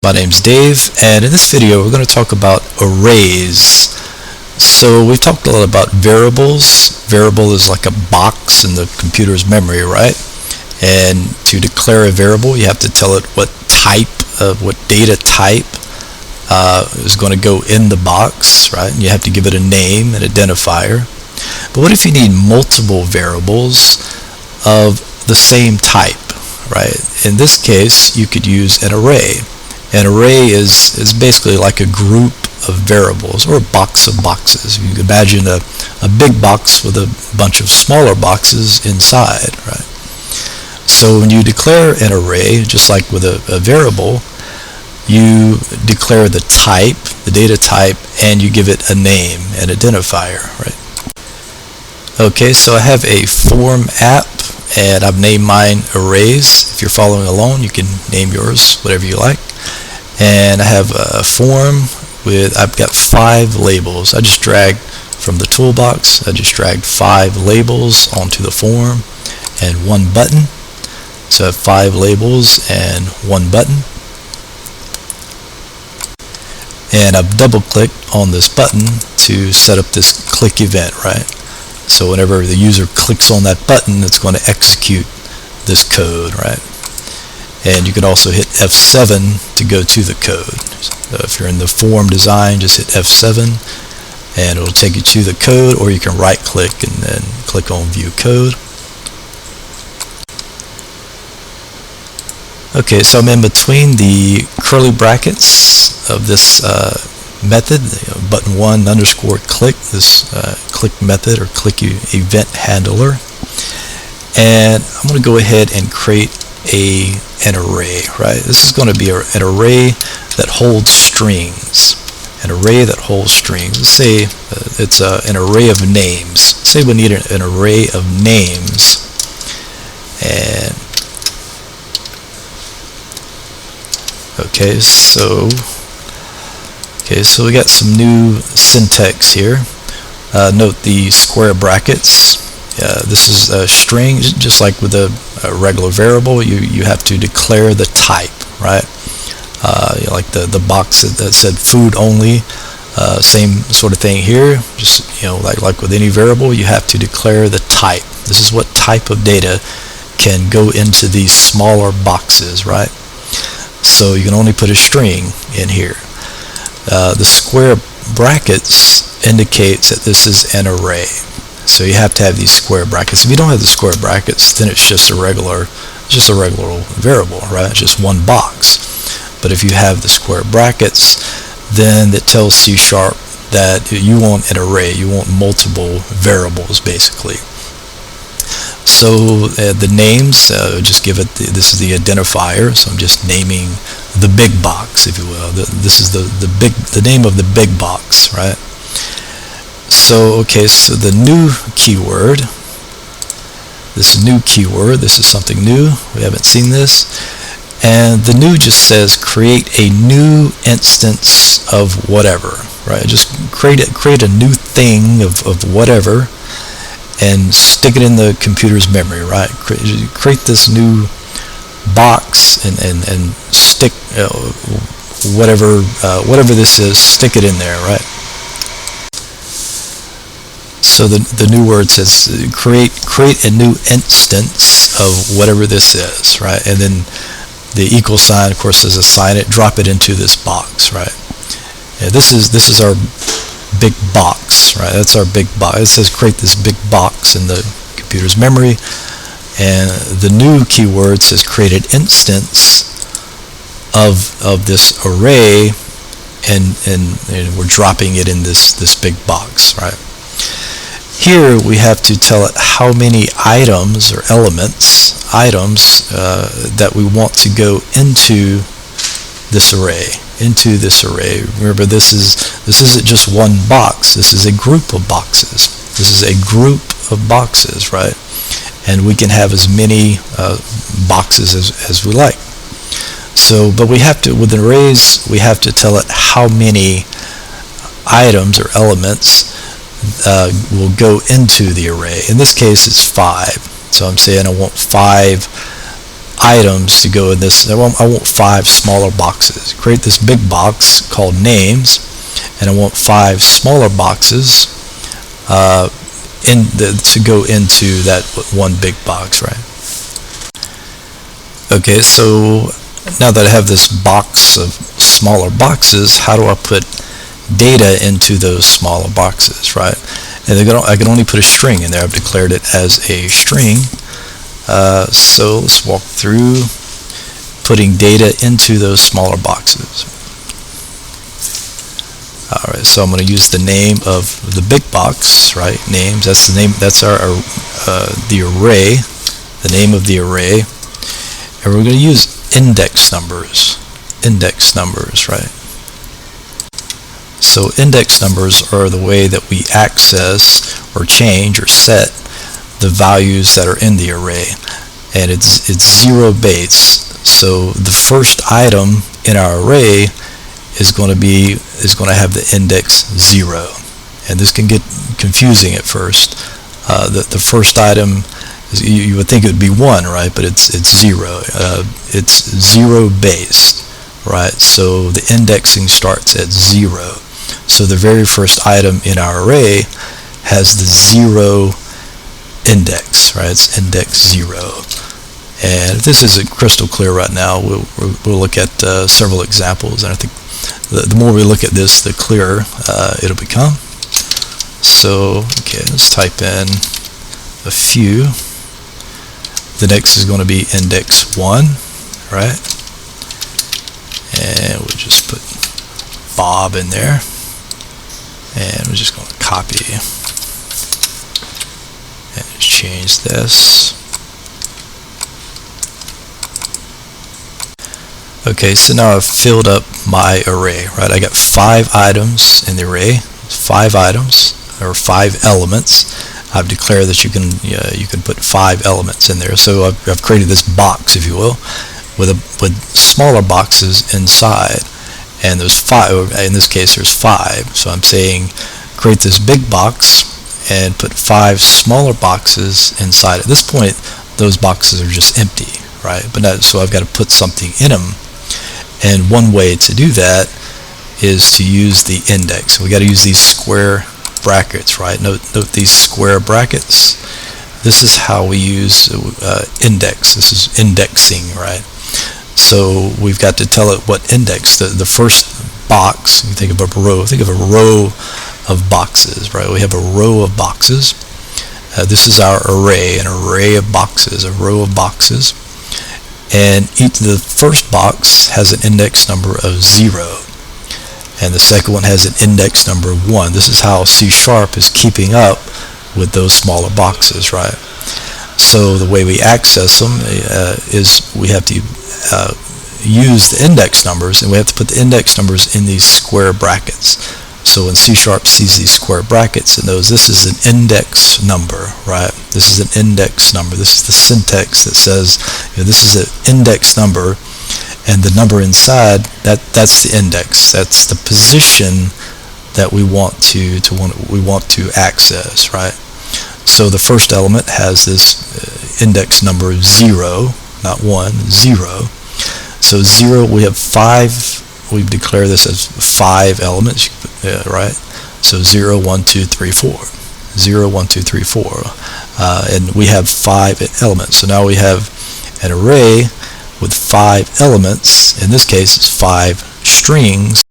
My name's Dave, and in this video we're going to talk about arrays. So we've talked a lot about variables. Variable is like a box in the computer's memory, right? And to declare a variable, you have to tell it what data type is going to go in the box, right? And you have to give it a name, an identifier. But what if you need multiple variables of the same type, right? In this case, you could use an array. An array is basically like a group of variables or a box of boxes. You can imagine a big box with a bunch of smaller boxes inside, right? So when you declare an array, just like with a variable, you declare the type, the data type, and you give it a name, an identifier, right? Okay, so I have a form app, and I've named mine arrays. If you're following along, you can name yours whatever you like. And I have a form I've got 5 labels. I just dragged from the toolbox, I just dragged 5 labels onto the form and 1 button. So I have 5 labels and 1 button. And I've double clicked on this button to set up this click event, right? So whenever the user clicks on that button, it's going to execute this code, right? And you can also hit F7 to go to the code. So if you're in the form design, just hit F7 and it'll take you to the code, or you can right click and then click on view code. Okay, so I'm in between the curly brackets of this method, button 1 underscore click, this click method or click event handler. And I'm going to go ahead and create an array, right? This is going to be an array that holds strings. An array that holds strings. Let's say it's an array of names. Say we need an array of names. And okay, so we got some new syntax here. Note the square brackets. This is a string, just like with a regular variable. You have to declare the type, right? Like the box that said food only. Same sort of thing here. Just like with any variable, you have to declare the type. This is what type of data can go into these smaller boxes, right? So you can only put a string in here. The square brackets indicates that this is an array. So you have to have these square brackets. If you don't have the square brackets, then it's just a regular variable, right? It's just one box. But if you have the square brackets, then it tells C# that you want an array. You want multiple variables, basically. So the names, just give it, this is the identifier. So I'm just naming the big box, if you will. This is the name of the big box, right? So okay, so the new keyword, this is something new. We haven't seen this. And the new just says create a new instance of whatever, right? Just create a new thing of whatever and stick it in the computer's memory, right? Create this new box and stick whatever this is, stick it in there, right? So the new word says create a new instance of whatever this is, right? And then the equal sign, of course, says assign it, drop it into this box, right? Yeah, this is our big box, right? That's our big box. It says create this big box in the computer's memory, and the new keyword says create an instance of this array, and we're dropping it in this big box, right? Here we have to tell it how many items or items that we want to go into this array. Remember, this isn't just one box. This is a group of boxes. Right? And we can have as many boxes as we like. So, but we have to, with arrays, we have to tell it how many items or elements will go into the array. In this case, it's 5. So I'm saying I want 5 items to go in this. I want 5 smaller boxes. Create this big box called names, and I want 5 smaller boxes to go into that one big box, right? Okay, so now that I have this box of smaller boxes, how do I put data into those smaller boxes, right? And I can only put a string in there. I've declared it as a string. So let's walk through putting data into those smaller boxes. Alright, so I'm going to use the name of the big box, right? Names, that's the name, that's the array, the name of the array. And we're going to use index numbers, right? So index numbers are the way that we access or change or set the values that are in the array, and it's 0 base. So the first item in our array is going to have the index 0, and this can get confusing at first. The first item is, you would think it would be 1, right? But it's 0. It's 0 based, right? So the indexing starts at 0. So the very first item in our array has the 0 index, right? It's index 0. And if this isn't crystal clear right now, we'll look at several examples, and I think the more we look at this, the clearer it'll become. So, okay, let's type in a few. The next is going to be index 1, right? And we'll just put Bob in there. And we're just going to copy and change this. Okay, so now I've filled up my array, right? I got 5 items in the array, 5 items or 5 elements. I've declared that you can put 5 elements in there. So I've created this box, if you will, with smaller boxes inside. And there's 5, in this case there's 5, so I'm saying create this big box and put 5 smaller boxes inside. At this point those boxes are just empty, right? But so I've got to put something in them, and one way to do that is to use the index. So we got to use these square brackets, right? Note these square brackets. This is how we use index. This is indexing, right? So we've got to tell it what index. The first box, you think of a row. Think of a row of boxes, right? We have a row of boxes. This is our array, an array of boxes, a row of boxes. And the first box has an index number of 0. And the second one has an index number of 1. This is how C# is keeping up with those smaller boxes, right? So the way we access them is we have to use the index numbers, and we have to put the index numbers in these square brackets. So when C# sees these square brackets, it knows this is an index number, right? This is an index number. This is the syntax that says, this is an index number, and the number inside, that's the index. That's the position that we want to access, right? So the first element has this index number 0, not 1, 0. So 0, we have 5, we've declared this as 5 elements, right? So 0, 1, 2, 3, 4. 0, 1, 2, 3, 4. And we have 5 elements. So now we have an array with 5 elements. In this case, it's 5 strings